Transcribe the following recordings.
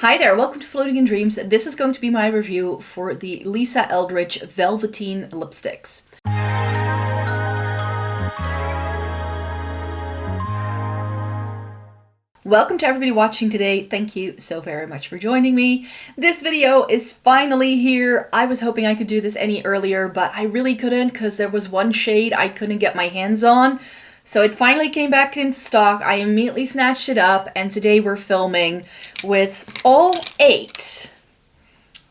Hi there, welcome to Floating in Dreams. This is going to be my review for the Lisa Eldridge Velveteen lipsticks. Welcome to everybody watching today. Thank you so very much for joining me. This video is finally here. I was hoping I could do this any earlier, but I really couldn't because there was one shade I couldn't get my hands on. So it finally came back into stock. I immediately snatched it up, and today we're filming with all 8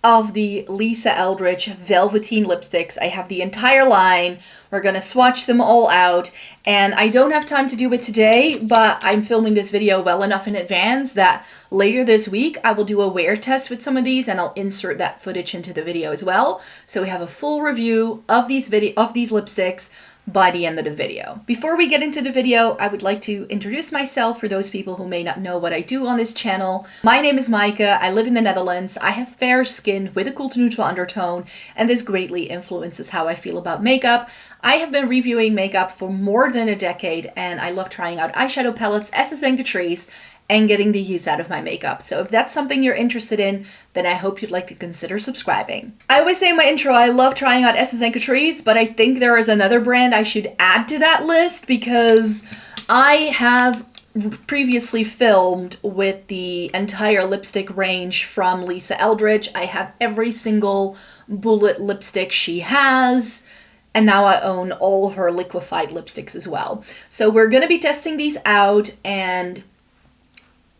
of the Lisa Eldridge Velveteen lipsticks. I have the entire line. We're gonna swatch them all out, and I don't have time to do it today, but I'm filming this video well enough in advance that later this week I will do a wear test with some of these, and I'll insert that footage into the video as well. So we have a full review of these lipsticks by the end of the video. Before we get into the video, I would like to introduce myself for those people who may not know what I do on this channel. My name is Maaike, I live in the Netherlands, I have fair skin with a cool to neutral undertone, and this greatly influences how I feel about makeup. I have been reviewing makeup for more than a decade, and I love trying out eyeshadow palettes, essence and Catrice, and getting the use out of my makeup. So if that's something you're interested in, then I hope you'd like to consider subscribing. I always say in my intro, I love trying out essence and Catrice, but I think there is another brand I should add to that list because I have previously filmed with the entire lipstick range from Lisa Eldridge. I have every single bullet lipstick she has. And now I own all of her liquefied lipsticks as well. So we're gonna be testing these out, and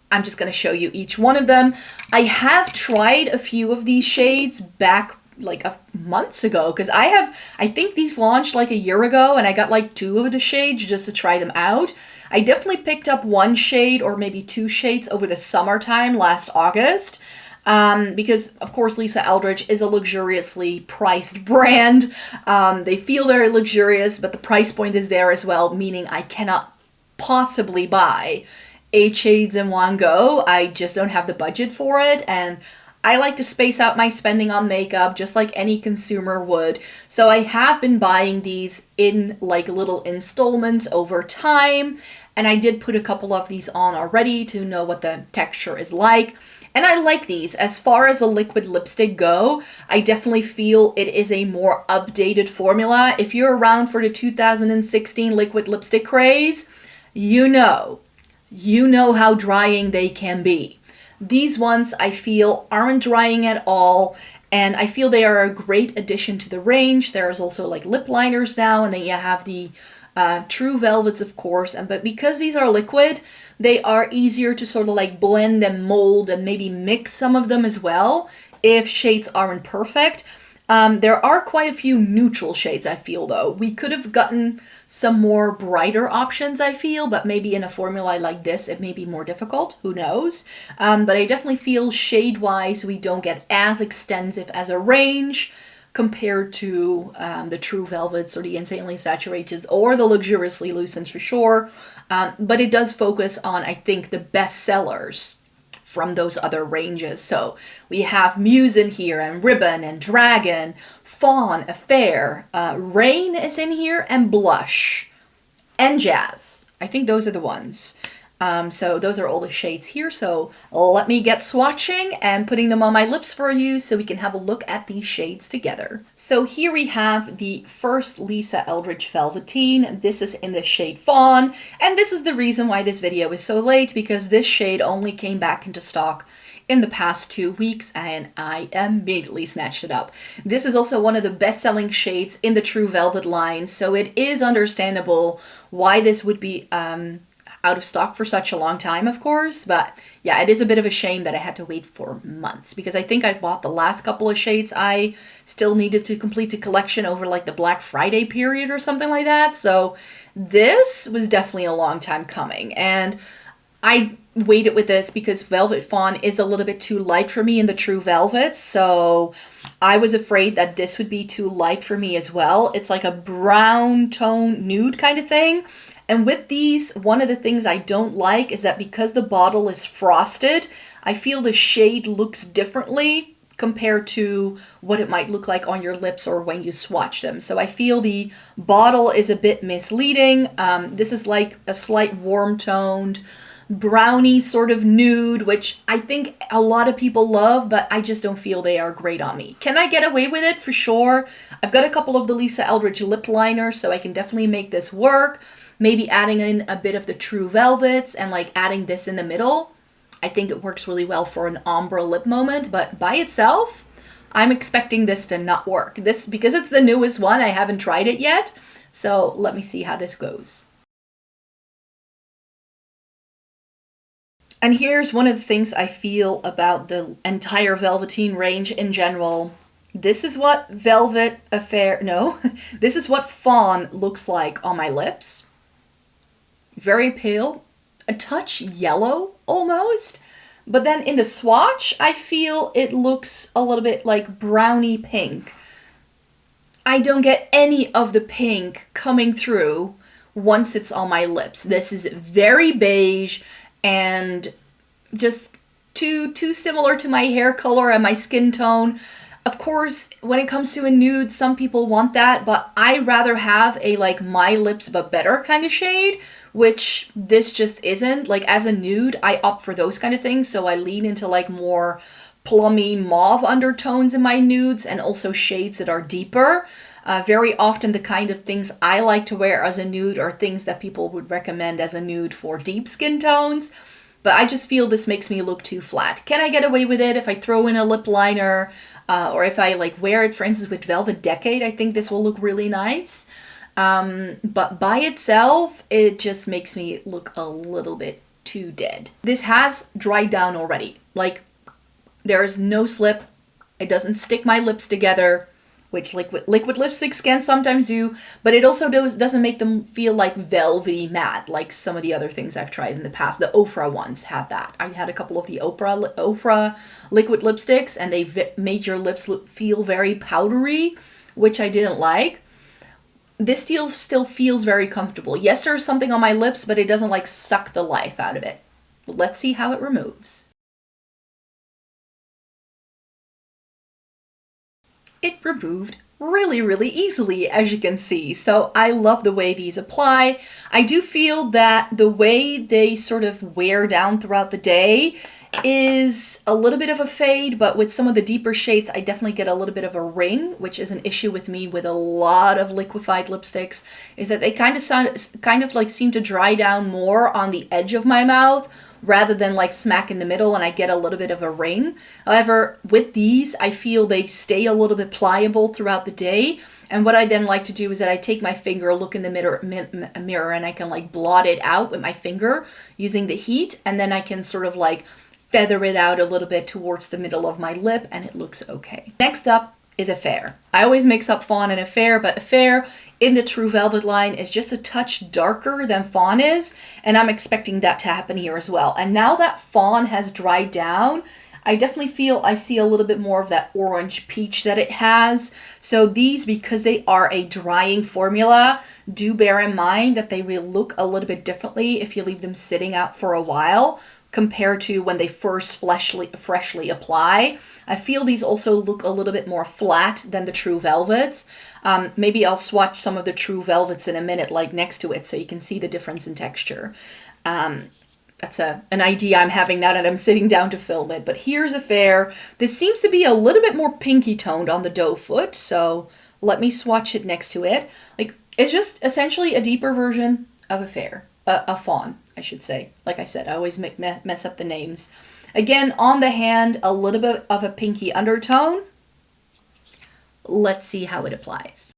I'm just going to show you each one of them. I have tried a few of these shades back like months ago because I think these launched like a year ago, and I got like 2 of the shades just to try them out. I definitely picked up 1 shade or maybe 2 shades over the summertime last August. Because of course Lisa Eldridge is a luxuriously priced brand. They feel very luxurious, but the price point is there as well, meaning I cannot possibly buy 8 shades in one go. I just don't have the budget for it, and I like to space out my spending on makeup just like any consumer would. So I have been buying these in like little installments over time, and I did put a couple of these on already to know what the texture is like. And I like these. As far as a liquid lipstick go, I definitely feel it is a more updated formula. If you're around for the 2016 liquid lipstick craze, you know how drying they can be. These ones I feel aren't drying at all, and I feel they are a great addition to the range. There's also like lip liners now, and then you have the True Velvets, of course, but because these are liquid, they are easier to sort of like blend and mold and maybe mix some of them as well if shades aren't perfect. There are quite a few neutral shades, I feel, though. We could have gotten some more brighter options, I feel, but maybe in a formula like this, it may be more difficult. Who knows? But I definitely feel shade-wise, we don't get as extensive as a range compared to the True Velvets or the Insanely Saturated or the Luxuriously Lucents for sure. But it does focus on, I think, the best sellers from those other ranges. So we have Muse in here, and Ribbon, and Dragon, Fawn, Affair, Rain is in here, and Blush, and Jazz. I think those are the ones. So those are all the shades here. So let me get swatching and putting them on my lips for you so we can have a look at these shades together. So here we have the first Lisa Eldridge Velveteen. This is in the shade Fawn, and this is the reason why this video is so late, because this shade only came back into stock in the past 2 weeks, and I immediately snatched it up. This is also one of the best-selling shades in the True Velvet line, so it is understandable why this would be out of stock for such a long time, of course. But yeah, it is a bit of a shame that I had to wait for months, because I think I bought the last couple of shades I still needed to complete the collection over like the Black Friday period or something like that. So this was definitely a long time coming, and I waited with this because Velvet Fawn is a little bit too light for me in the True Velvet, so I was afraid that this would be too light for me as well. It's like a brown tone nude kind of thing. And with these, one of the things I don't like is that because the bottle is frosted, I feel the shade looks differently compared to what it might look like on your lips or when you swatch them. So I feel the bottle is a bit misleading. This is like a slight warm toned brownie sort of nude, which I think a lot of people love, but I just don't feel they are great on me. Can I get away with it? For sure. I've got a couple of the Lisa Eldridge lip liners, so I can definitely make this work. Maybe adding in a bit of the True Velvets and like adding this in the middle. I think it works really well for an ombre lip moment, but by itself, I'm expecting this to not work. This, because it's the newest one, I haven't tried it yet. So let me see how this goes. And here's one of the things I feel about the entire Velveteen range in general. This is what Velvet Affair, no, this is what Fawn looks like on my lips. Very pale, a touch yellow almost. But then in the swatch, I feel it looks a little bit like brownie pink. I don't get any of the pink coming through once it's on my lips. This is very beige and just too similar to my hair color and my skin tone. Of course, when it comes to a nude, some people want that, but I rather have a like my lips but better kind of shade, which this just isn't. Like as a nude, I opt for those kind of things, so I lean into like more plummy mauve undertones in my nudes and also shades that are deeper. Very often the kind of things I like to wear as a nude are things that people would recommend as a nude for deep skin tones. But I just feel this makes me look too flat. Can I get away with it if I throw in a lip liner or if I like wear it, for instance, with Velvet Decade? I think this will look really nice. But by itself, it just makes me look a little bit too dead. This has dried down already. Like, there is no slip. It doesn't stick my lips together, which liquid lipsticks can sometimes do, but it also doesn't make them feel like velvety matte, like some of the other things I've tried in the past. The Ofra ones had that. I had a couple of the Ofra liquid lipsticks, and they made your lips feel very powdery, which I didn't like. This still feels very comfortable. Yes, there's something on my lips, but it doesn't like suck the life out of it. Let's see how it removes. It removed really easily, as you can see. So I love the way these apply. I do feel that the way they sort of wear down throughout the day is a little bit of a fade, but with some of the deeper shades, I definitely get a little bit of a ring, which is an issue with me with a lot of liquefied lipsticks, is that they kind of like seem to dry down more on the edge of my mouth rather than like smack in the middle, and I get a little bit of a ring. However, with these, I feel they stay a little bit pliable throughout the day. And what I then like to do is that I take my finger, look in the mirror, and I can like blot it out with my finger using the heat, and then I can sort of like feather it out a little bit towards the middle of my lip, and it looks okay. Next up is Affair. I always mix up Fawn and Affair, but Affair in the True Velvet line is just a touch darker than Fawn is, and I'm expecting that to happen here as well. And now that Fawn has dried down, I definitely feel I see a little bit more of that orange peach that it has. So these, because they are a drying formula, do bear in mind that they will look a little bit differently if you leave them sitting out for a while compared to when they first freshly apply. I feel these also look a little bit more flat than the True Velvets. Maybe I'll swatch some of the True Velvets in a minute, like next to it, so you can see the difference in texture. That's an idea I'm having now that I'm sitting down to film it. But here's Affair. This seems to be a little bit more pinky toned on the doe foot, so let me swatch it next to it. Like, it's just essentially a deeper version of Affair. A Fawn, I should say. Like I said, I always mess up the names. Again, on the hand, a little bit of a pinky undertone. Let's see how it applies.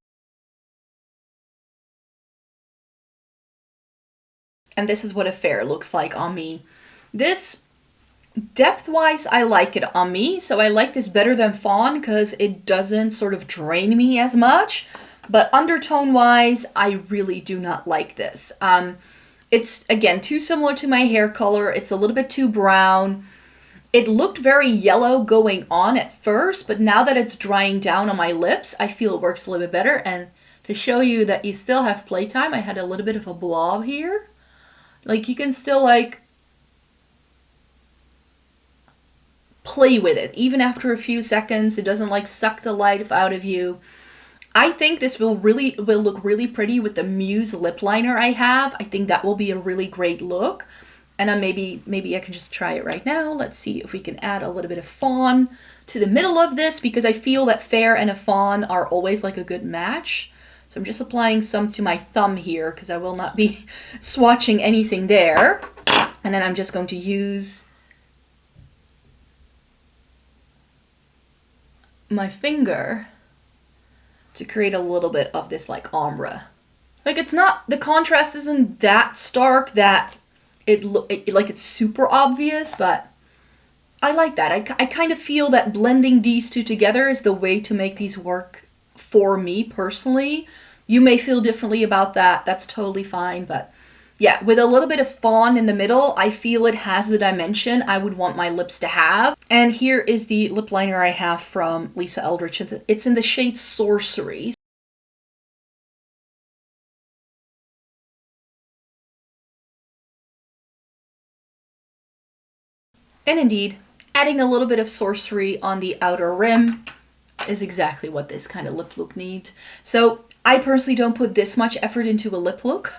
And this is what Affair looks like on me. This, depth-wise, I like it on me. So I like this better than Fawn because it doesn't sort of drain me as much. But undertone-wise, I really do not like this. It's, again, too similar to my hair color. It's a little bit too brown. It looked very yellow going on at first, but now that it's drying down on my lips, I feel it works a little bit better. And to show you that you still have playtime, I had a little bit of a blob here. Like, you can still, like, play with it. Even after a few seconds, it doesn't, like, suck the life out of you. I think this will look really pretty with the Muse lip liner I have. I think that will be a really great look. And then maybe I can just try it right now. Let's see if we can add a little bit of Fawn to the middle of this, because I feel that fair and a fawn are always like a good match. So I'm just applying some to my thumb here because I will not be swatching anything there. And then I'm just going to use my finger to create a little bit of this like ombre. Like it's not, the contrast isn't that stark that like it's super obvious, but I like that. I kind of feel that blending these two together is the way to make these work for me personally. You may feel differently about that. That's totally fine. But yeah, with a little bit of Fawn in the middle, I feel it has the dimension I would want my lips to have. And here is the lip liner I have from Lisa Eldridge. It's in the shade Sorcery. And indeed, adding a little bit of Sorcery on the outer rim is exactly what this kind of lip look needs. So I personally don't put this much effort into a lip look.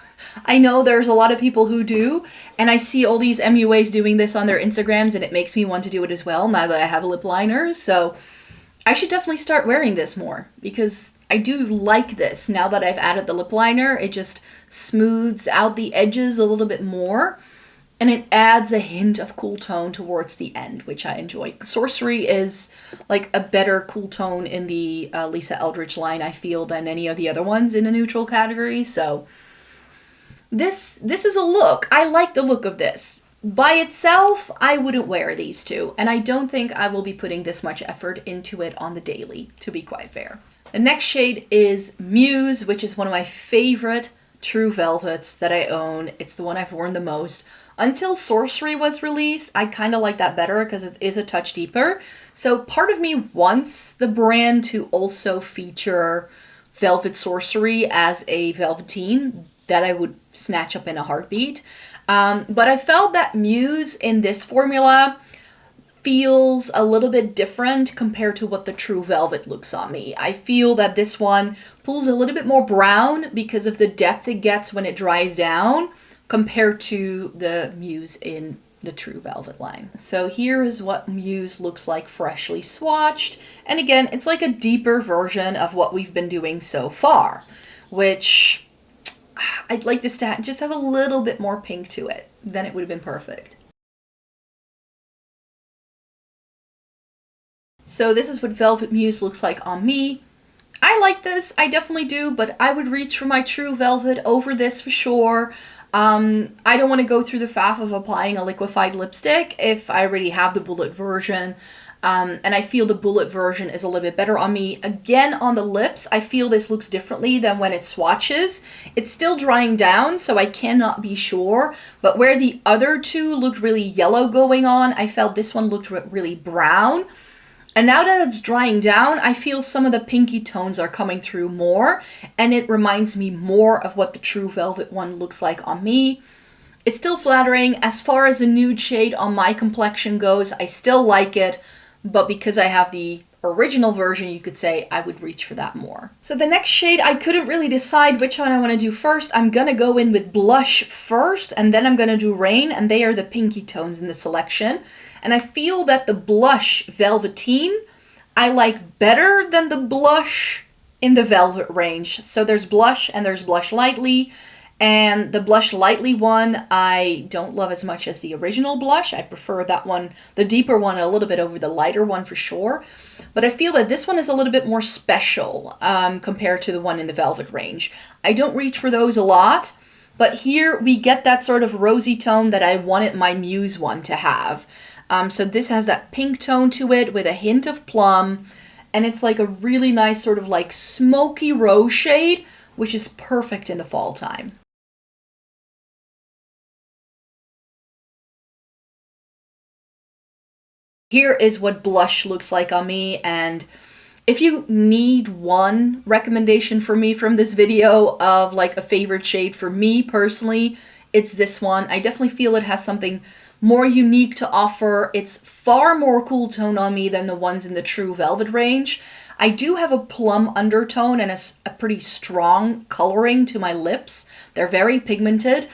I know there's a lot of people who do, and I see all these MUAs doing this on their Instagrams, and it makes me want to do it as well now that I have a lip liner. So I should definitely start wearing this more, because I do like this. Now that I've added the lip liner, it just smooths out the edges a little bit more. And it adds a hint of cool tone towards the end, which I enjoy. Sorcery is like a better cool tone in the Lisa Eldridge line, I feel, than any of the other ones in the neutral category. So this is a look. I like the look of this. By itself, I wouldn't wear these two. And I don't think I will be putting this much effort into it on the daily, to be quite fair. The next shade is Muse, which is one of my favorite True Velvets that I own. It's the one I've worn the most. Until Sorcery was released, I kind of like that better because it is a touch deeper. So part of me wants the brand to also feature Velvet Sorcery as a Velveteen that I would snatch up in a heartbeat. But I felt that Muse in this formula feels a little bit different compared to what the True Velvet looks on me. I feel that this one pulls a little bit more brown because of the depth it gets when it dries down, compared to the Muse in the True Velvet line. So here is what Muse looks like freshly swatched. And again, it's like a deeper version of what we've been doing so far, which I'd like this to just have a little bit more pink to it. Then it would have been perfect. So this is what Velvet Muse looks like on me. I like this, I definitely do, but I would reach for my True Velvet over this for sure. I don't want to go through the faff of applying a liquefied lipstick if I already have the bullet version. And I feel the bullet version is a little bit better on me. Again, on the lips, I feel this looks differently than when it swatches. It's still drying down, so I cannot be sure. But where the other two looked really yellow going on, I felt this one looked really brown. And now that it's drying down, I feel some of the pinky tones are coming through more, and it reminds me more of what the True Velvet one looks like on me. It's still flattering. As far as the nude shade on my complexion goes, I still like it, but because I have the original version, you could say I would reach for that more. So the next shade, I couldn't really decide which one I want to do first. I'm gonna go in with Blush first, and then I'm gonna do Rain, and they are the pinky tones in the selection. And I feel that the Blush Velveteen I like better than the Blush in the Velvet range. So there's Blush and there's Blush Lightly. And the Blush Lightly one I don't love as much as the original Blush. I prefer that one, the deeper one, a little bit over the lighter one for sure. But I feel that this one is a little bit more special compared to the one in the Velvet range. I don't reach for those a lot, but here we get that sort of rosy tone that I wanted my Muse one to have. So this has that pink tone to it with a hint of plum, and it's like a really nice sort of like smoky rose shade, which is perfect in the fall time. Here is what Blush looks like on me, and if you need one recommendation for me from this video of like a favorite shade for me personally, it's this one. I definitely feel it has something more unique to offer. It's far more cool tone on me than the ones in the True Velvet range. I do have a plum undertone and a pretty strong coloring to my lips. They're very pigmented.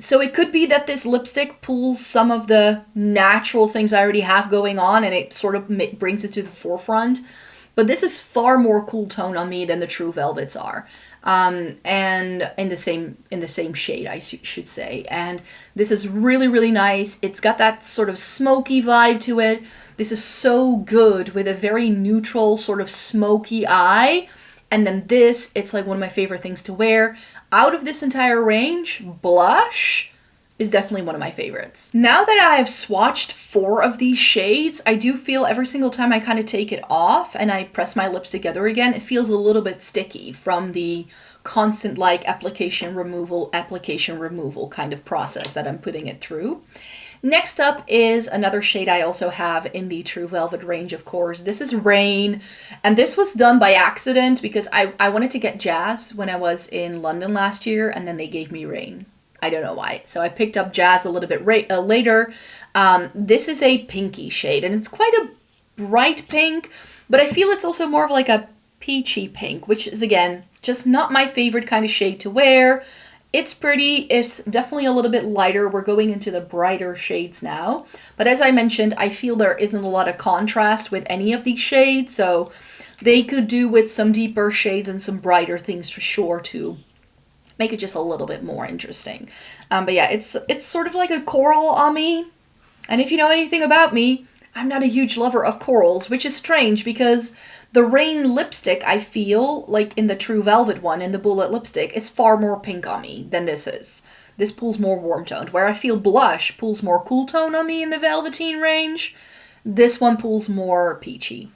So it could be that this lipstick pulls some of the natural things I already have going on and it sort of brings it to the forefront. But this is far more cool tone on me than the True Velvets are. And in the same shade, I should say. And this is really, really nice. It's got that sort of smoky vibe to it. This is so good with a very neutral sort of smoky eye. And then this, it's like one of my favorite things to wear. Out of this entire range, blush is definitely one of my favorites. Now that I have swatched 4 of these shades, I do feel every single time I kind of take it off and I press my lips together again, it feels a little bit sticky from the constant like application removal kind of process that I'm putting it through. Next up is another shade I also have in the True Velvet range, of course. This is Rain, and this was done by accident because I wanted to get Jazz when I was in London last year, and then they gave me Rain. I don't know why. So I picked up Jazz a little bit later. This is a pinky shade, and it's quite a bright pink, but I feel it's also more of like a peachy pink, which is, again, just not my favorite kind of shade to wear. It's pretty, it's definitely a little bit lighter. We're going into the brighter shades now. But as I mentioned, I feel there isn't a lot of contrast with any of these shades, so they could do with some deeper shades and some brighter things for sure to make it just a little bit more interesting. But yeah, it's sort of like a coral on me. And if you know anything about me, I'm not a huge lover of corals, which is strange because the Rain lipstick, I feel, like in the True Velvet one, in the bullet lipstick, is far more pink on me than this is. This pulls more warm toned, where I feel blush pulls more cool tone on me in the Velveteen range. This one pulls more peachy.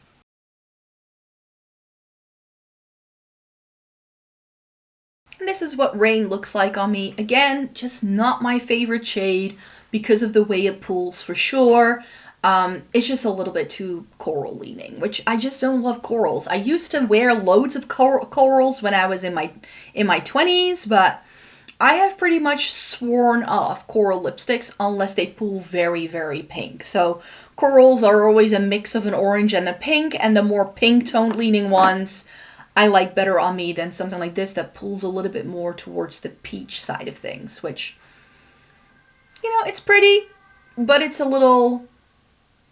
And this is what Rain looks like on me. Again, just not my favorite shade because of the way it pulls for sure. It's just a little bit too coral leaning, which I just don't love corals. I used to wear loads of corals when I was in my 20s, but I have pretty much sworn off coral lipsticks unless they pull very, very pink. So corals are always a mix of an orange and the pink, and the more pink toned leaning ones I like better on me than something like this that pulls a little bit more towards the peach side of things, which, you know, it's pretty, but it's a little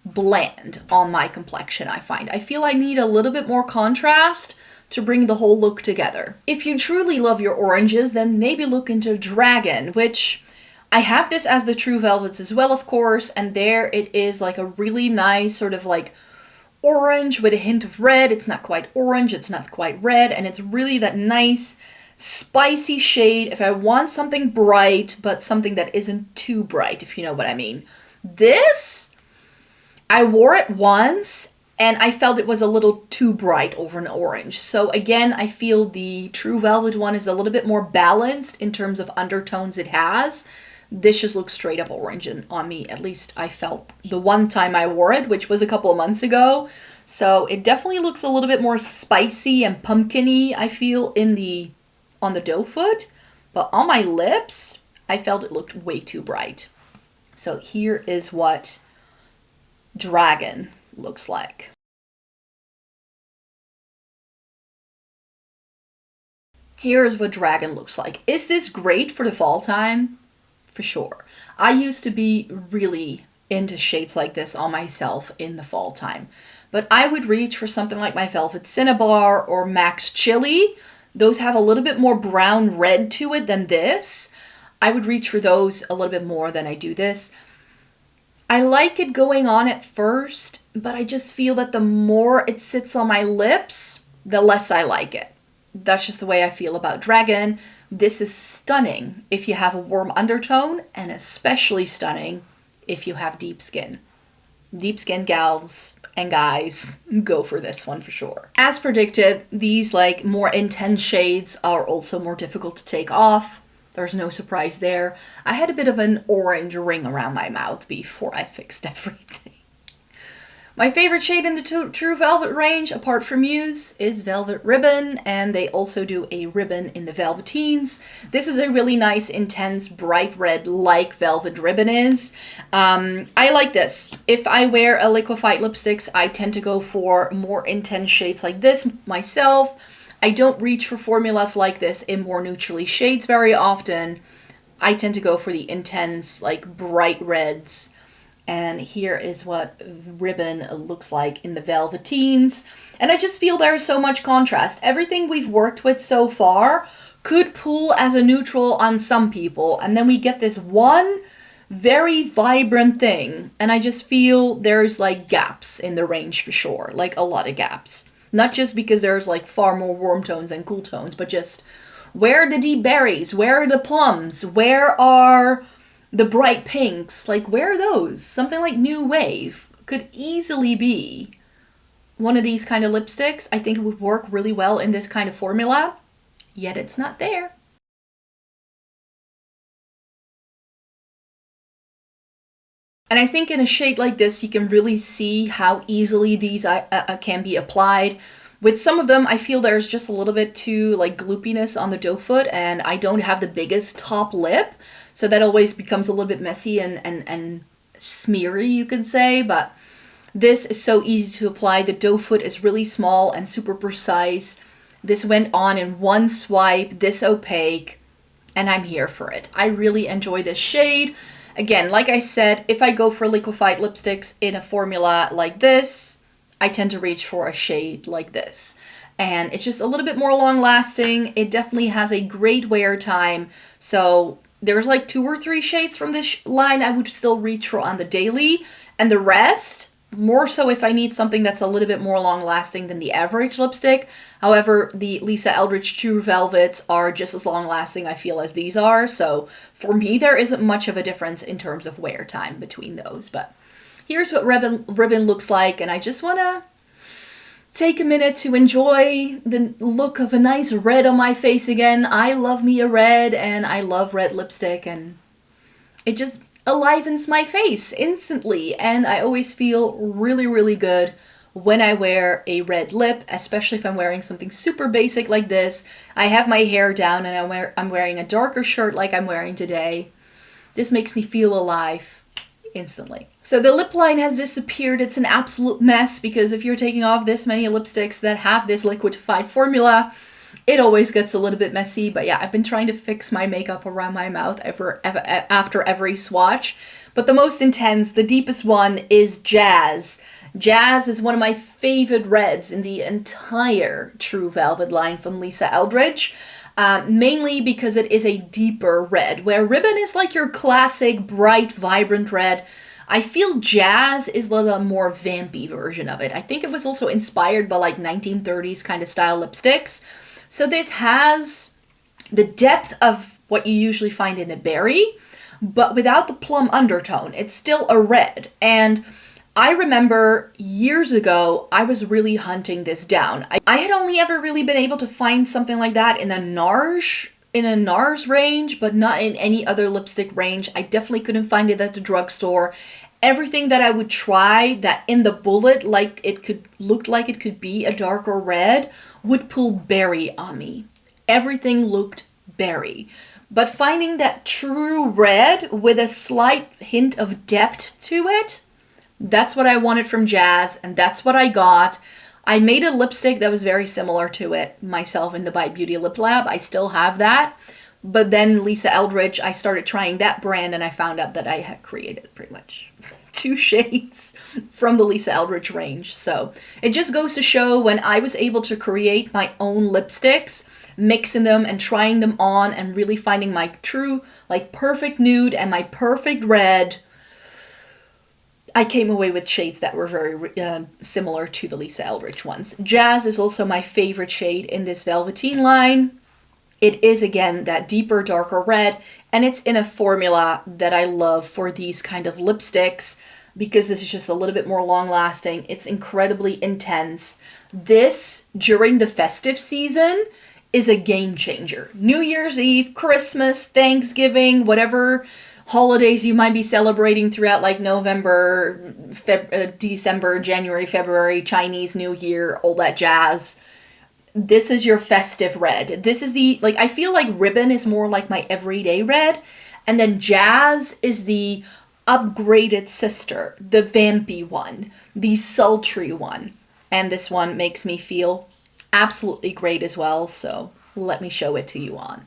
bland on my complexion, I find. I feel I need a little bit more contrast to bring the whole look together. If you truly love your oranges, then maybe look into Dragon, which I have this as the True Velvets as well, of course, and there it is like a really nice sort of like orange with a hint of red. It's not quite orange, it's not quite red, and it's really that nice spicy shade if I want something bright, but something that isn't too bright, if you know what I mean. This, I wore it once and I felt it was a little too bright over an orange. So again, I feel the True Velvet one is a little bit more balanced in terms of undertones it has. This just looks straight up orange on me, at least I felt the one time I wore it, which was a couple of months ago. So it definitely looks a little bit more spicy and pumpkin-y, I feel, on the doe foot. But on my lips, I felt it looked way too bright. So here is what Dragon looks like. Here's what Dragon looks like. Is this great for the fall time? For sure. I used to be really into shades like this on myself in the fall time, but I would reach for something like my Velvet Cinnabar or Max Chili. Those have a little bit more brown red to it than this. I would reach for those a little bit more than I do this. I like it going on at first, but I just feel that the more it sits on my lips, the less I like it. That's just the way I feel about Dragon. This is stunning if you have a warm undertone, and especially stunning if you have deep skin. Deep skin gals and guys, go for this one for sure. As predicted, these like more intense shades are also more difficult to take off. There's no surprise there. I had a bit of an orange ring around my mouth before I fixed everything. My favorite shade in the True Velvet range, apart from Muse, is Velvet Ribbon, and they also do a ribbon in the Velveteens. This is a really nice, intense, bright red, like Velvet Ribbon is. I like this. If I wear a liquefied lipsticks, I tend to go for more intense shades like this myself. I don't reach for formulas like this in more neutrally shades very often. I tend to go for the intense, like bright reds. And here is what Ribbon looks like in the Velveteens. And I just feel there's so much contrast. Everything we've worked with so far could pull as a neutral on some people. And then we get this one very vibrant thing. And I just feel there's like gaps in the range for sure. Like a lot of gaps. Not just because there's like far more warm tones and cool tones, but just where are the deep berries? Where are the plums? Where are the bright pinks? Like, where are those? Something like New Wave could easily be one of these kind of lipsticks. I think it would work really well in this kind of formula, yet it's not there. And I think in a shade like this, you can really see how easily these can be applied. With some of them, I feel there's just a little bit too like gloopiness on the doe foot, and I don't have the biggest top lip, so that always becomes a little bit messy and smeary, you could say. But this is so easy to apply. The doe foot is really small and super precise. This went on in one swipe, this opaque, and I'm here for it. I really enjoy this shade. Again, like I said, if I go for liquefied lipsticks in a formula like this, I tend to reach for a shade like this. And it's just a little bit more long lasting. It definitely has a great wear time. So there's like 2 or 3 shades from this line I would still reach for on the daily. And the rest, more so if I need something that's a little bit more long lasting than the average lipstick. However, the Lisa Eldridge True Velvets are just as long lasting, I feel, as these are. So for me, there isn't much of a difference in terms of wear time between those. But here's what Ribbon looks like, and I just want to take a minute to enjoy the look of a nice red on my face again. I love me a red, and I love red lipstick, and it just enlivens my face instantly, and I always feel really, really good when I wear a red lip, especially if I'm wearing something super basic like this. I have my hair down, and I'm wearing a darker shirt like I'm wearing today. This makes me feel alive instantly. So the lip line has disappeared. It's an absolute mess because if you're taking off this many lipsticks that have this liquidified formula, it always gets a little bit messy. But yeah, I've been trying to fix my makeup around my mouth after every swatch. But the most intense, the deepest one is Jazz. Jazz is one of my favorite reds in the entire True Velvet line from Lisa Eldridge. Mainly because it is a deeper red, where Ribbon is like your classic, bright, vibrant red. I feel Jazz is a little more vampy version of it. I think it was also inspired by like 1930s kind of style lipsticks. So this has the depth of what you usually find in a berry, but without the plum undertone. It's still a red. And I remember years ago, I was really hunting this down. I had only ever really been able to find something like that in a NARS range, but not in any other lipstick range. I definitely couldn't find it at the drugstore. Everything that I would try that in the bullet, like looked like it could be a darker red, would pull berry on me. Everything looked berry. But finding that true red with a slight hint of depth to it, that's what I wanted from Jazz, and that's what I got. I made a lipstick that was very similar to it myself in the Bite Beauty Lip Lab. I still have that. But then Lisa Eldridge, I started trying that brand, and I found out that I had created pretty much 2 shades from the Lisa Eldridge range. So it just goes to show when I was able to create my own lipsticks, mixing them and trying them on and really finding my true, like perfect nude and my perfect red, I came away with shades that were very similar to the Lisa Eldridge ones. Jazz is also my favorite shade in this Velveteen line. It is, again, that deeper, darker red, and it's in a formula that I love for these kind of lipsticks because this is just a little bit more long-lasting. It's incredibly intense. This, during the festive season, is a game changer. New Year's Eve, Christmas, Thanksgiving, whatever holidays you might be celebrating throughout like November, December, January, February, Chinese New Year, all that jazz. This is your festive red. This is the, like, I feel like Ribbon is more like my everyday red. And then Jazz is the upgraded sister, the vampy one, the sultry one. And this one makes me feel absolutely great as well. So let me show it to you on.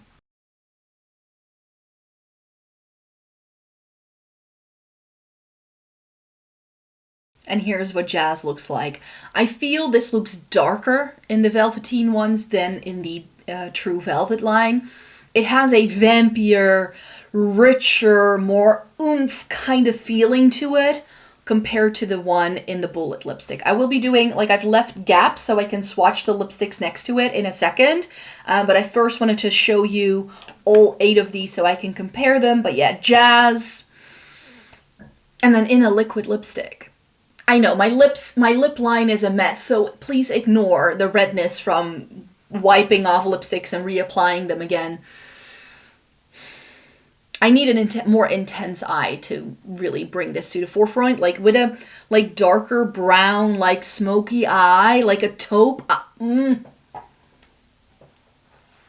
And here's what Jazz looks like. I feel this looks darker in the Velveteen ones than in the True Velvet line. It has a vampier, richer, more oomph kind of feeling to it compared to the one in the Bullet lipstick. I will be doing, like, I've left gaps so I can swatch the lipsticks next to it in a second, but I first wanted to show you all 8 of these so I can compare them. But yeah, Jazz, and then in a liquid lipstick. I know, my lip line is a mess, so please ignore the redness from wiping off lipsticks and reapplying them again. I need a more intense eye to really bring this to the forefront, like with a darker brown, like smoky eye, like a taupe.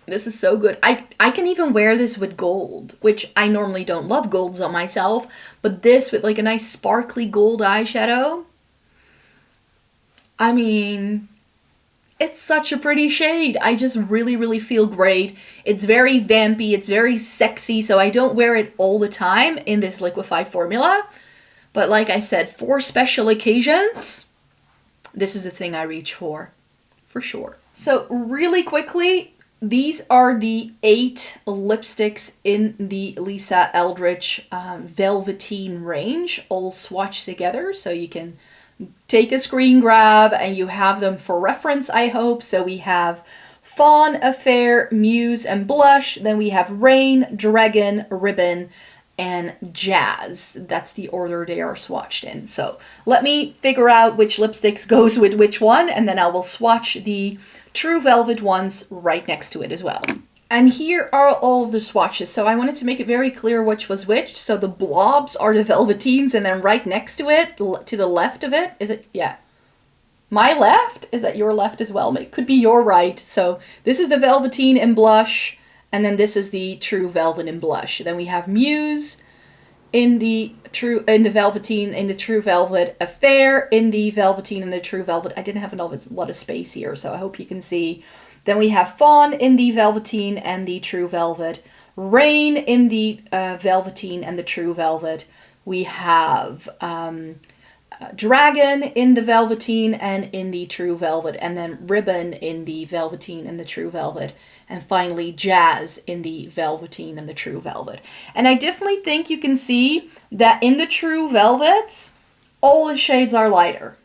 This is so good. I can even wear this with gold, which I normally don't love golds on myself, but this with like a nice sparkly gold eyeshadow. I mean, it's such a pretty shade. I just really, really feel great. It's very vampy, it's very sexy, so I don't wear it all the time in this liquefied formula. But like I said, for special occasions, this is the thing I reach for sure. So really quickly, these are the 8 lipsticks in the Lisa Eldridge Velveteen range, all swatched together, so you can take a screen grab and you have them for reference, I hope. So we have Fawn, Affair, Muse, and Blush. Then we have Rain, Dragon, Ribbon, and Jazz. That's the order they are swatched in. So let me figure out which lipsticks goes with which one, and then I will swatch the True Velvet ones right next to it as well. And here are all of the swatches. So I wanted to make it very clear which was which. So the blobs are the Velveteens, and then right next to it, to the left of it, is it? Yeah. My left? Is that your left as well? It could be your right. So this is the Velveteen in Blush, and then this is the True Velvet in Blush. Then we have Muse in the Velveteen, in the True Velvet, Affair in the Velveteen and the True Velvet. I didn't have a lot of space here, so I hope you can see. Then we have Fawn in the Velveteen and the True Velvet, Rain in the Velveteen and the True Velvet. We have Dragon in the Velveteen and in the True Velvet, and then Ribbon in the Velveteen and the True Velvet, and finally Jazz in the Velveteen and the True Velvet. And I definitely think you can see that in the True Velvets, all the shades are lighter.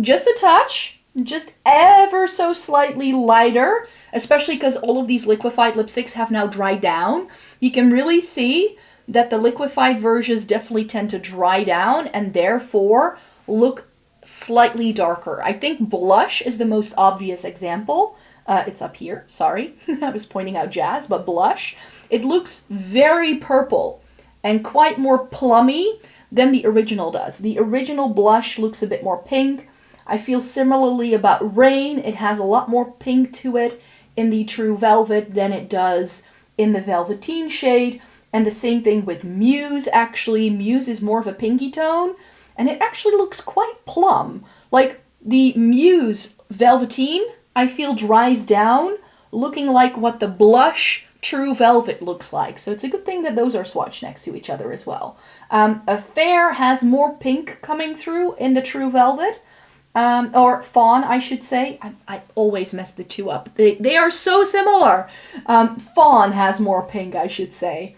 Just a touch, just ever so slightly lighter, especially because all of these liquefied lipsticks have now dried down. You can really see that the liquefied versions definitely tend to dry down and therefore look slightly darker. I think Blush is the most obvious example. It's up here, sorry. I was pointing out Jazz, but Blush. It looks very purple and quite more plummy than the original does. The original Blush looks a bit more pink. I feel similarly about Rain. It has a lot more pink to it in the True Velvet than it does in the Velveteen shade. And the same thing with Muse, actually. Muse is more of a pinky tone, and it actually looks quite plum. Like the Muse Velveteen, I feel dries down, looking like what the Blush True Velvet looks like. So it's a good thing that those are swatched next to each other as well. Affair has more pink coming through in the True Velvet. Or Fawn, I should say. I always mess the two up. They are so similar. Fawn has more pink, I should say.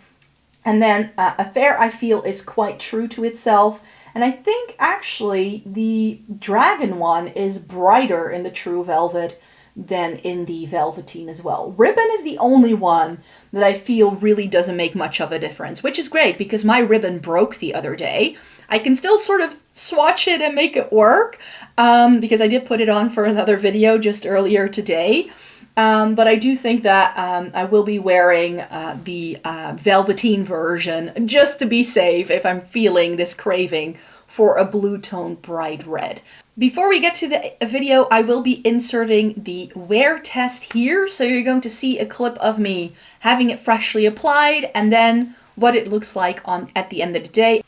And then Affair, I feel, is quite true to itself. And I think, actually, the Dragon one is brighter in the True Velvet than in the Velveteen as well. Ribbon is the only one that I feel really doesn't make much of a difference, which is great because my ribbon broke the other day. I can still sort of swatch it and make it work because I did put it on for another video just earlier today. But I do think that I will be wearing the Velveteen version just to be safe if I'm feeling this craving for a blue tone bright red. Before we get to the video, I will be inserting the wear test here. So you're going to see a clip of me having it freshly applied and then what it looks like at the end of the day.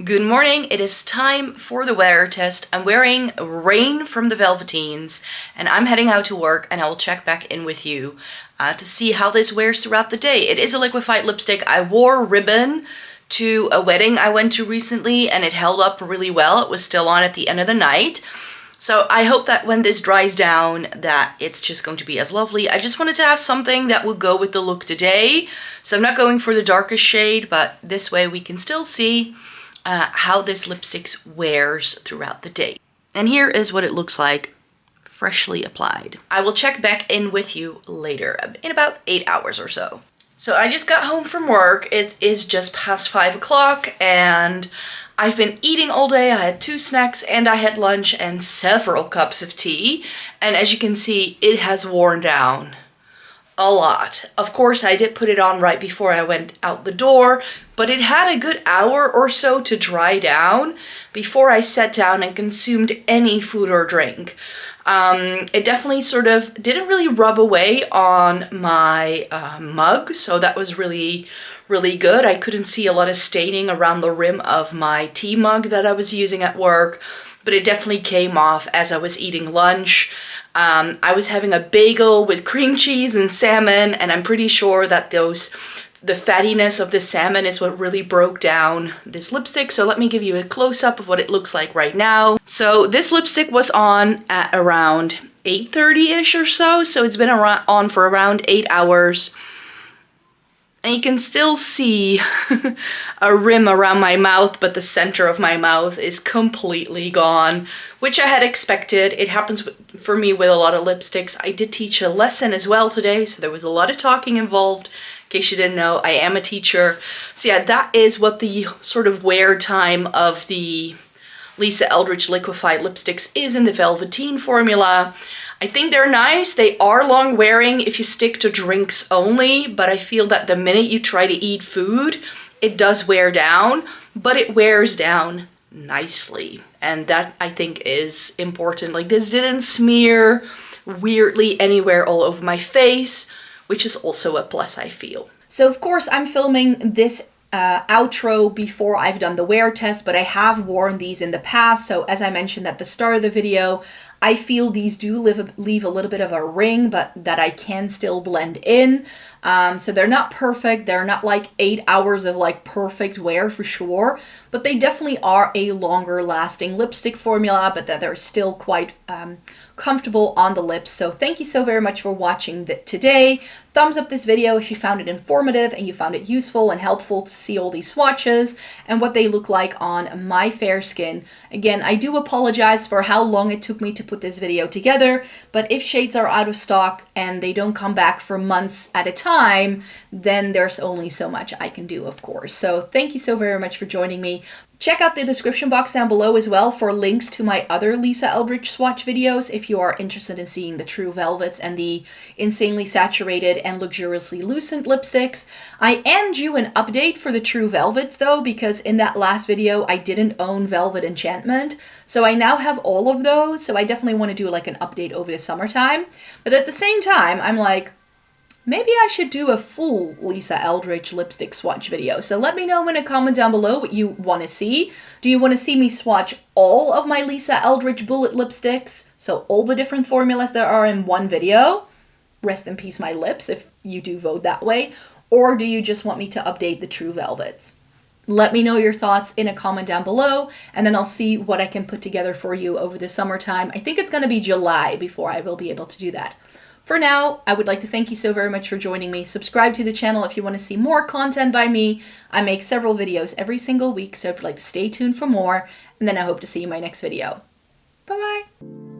Good morning, it is time for the wear test. I'm wearing Rain from the Velveteens and I'm heading out to work and I will check back in with you to see how this wears throughout the day. It is a liquefied lipstick. I wore Ribbon to a wedding I went to recently, and it held up really well. It was still on at the end of the night. So I hope that when this dries down that it's just going to be as lovely. I just wanted to have something that would go with the look today. So I'm not going for the darkest shade, but this way we can still see how this lipstick wears throughout the day. And here is what it looks like freshly applied. I will check back in with you later in about 8 hours or so. So I just got home from work. It is just past 5 o'clock and I've been eating all day. I had 2 snacks and I had lunch and several cups of tea. And as you can see, it has worn down a lot. Of course, I did put it on right before I went out the door, but it had a good hour or so to dry down before I sat down and consumed any food or drink. It definitely sort of didn't really rub away on my mug, so that was really good. I couldn't see a lot of staining around the rim of my tea mug that I was using at work, but it definitely came off as I was eating lunch. I was having a bagel with cream cheese and salmon, and I'm pretty sure that the fattiness of the salmon is what really broke down this lipstick. So let me give you a close-up of what it looks like right now. So this lipstick was on at around 8:30-ish or so it's been on for around 8 hours. And you can still see a rim around my mouth, but the center of my mouth is completely gone, which I had expected. It happens for me with a lot of lipsticks. I did teach a lesson as well today, so there was a lot of talking involved. In case you didn't know, I am a teacher. So yeah, that is what the sort of wear time of the Lisa Eldridge liquefied lipsticks is in the Velveteen formula. I think they're nice. They are long wearing if you stick to drinks only, but I feel that the minute you try to eat food, it does wear down, but it wears down nicely. And that I think is important. Like, this didn't smear weirdly anywhere all over my face, which is also a plus, I feel. So of course I'm filming this outro before I've done the wear test, but I have worn these in the past. So as I mentioned at the start of the video, I feel these do leave a little bit of a ring, but that I can still blend in. So they're not perfect. They're not like 8 hours of like perfect wear for sure, but they definitely are a longer lasting lipstick formula, but that they're still quite comfortable on the lips. So thank you so very much for watching today. Thumbs up this video if you found it informative and you found it useful and helpful to see all these swatches and what they look like on my fair skin. Again, I do apologize for how long it took me to put this video together, but if shades are out of stock and they don't come back for months at a time, then there's only so much I can do, of course. So thank you so very much for joining me. Check out the description box down below as well for links to my other Lisa Eldridge swatch videos if you are interested in seeing the true velvets and the insanely saturated and luxuriously lucent lipsticks. I am due an update for the true velvets though, because in that last video I didn't own Velvet Enchantment, so I now have all of those, so I definitely want to do like an update over the summertime. But at the same time, I'm like, maybe I should do a full Lisa Eldridge lipstick swatch video. So let me know in a comment down below what you want to see. Do you want to see me swatch all of my Lisa Eldridge bullet lipsticks? So all the different formulas there are in one video? Rest in peace my lips if you do vote that way. Or do you just want me to update the true velvets? Let me know your thoughts in a comment down below, and then I'll see what I can put together for you over the summertime. I think it's going to be July before I will be able to do that. For now, I would like to thank you so very much for joining me. Subscribe to the channel if you want to see more content by me. I make several videos every single week, so if you'd like to stay tuned for more, and then I hope to see you in my next video. Bye-bye!